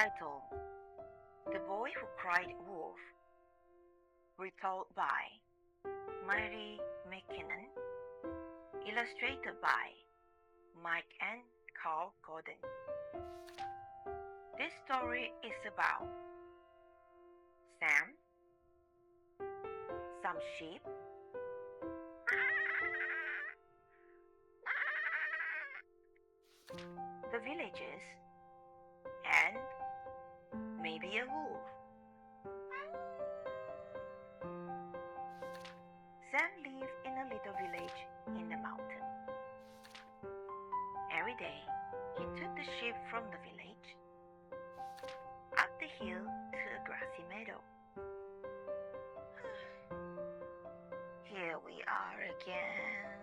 Title: The Boy Who Cried Wolf. Retold by Mairi Mackinnon. Illustrated by Mike and Carl Gordon. This story is about Sam, some sheep, the villagers, and maybe a wolf. Sam lived in a little village in the mountain. Every day, he took the sheep from the village up the hill to a grassy meadow. Here we are again.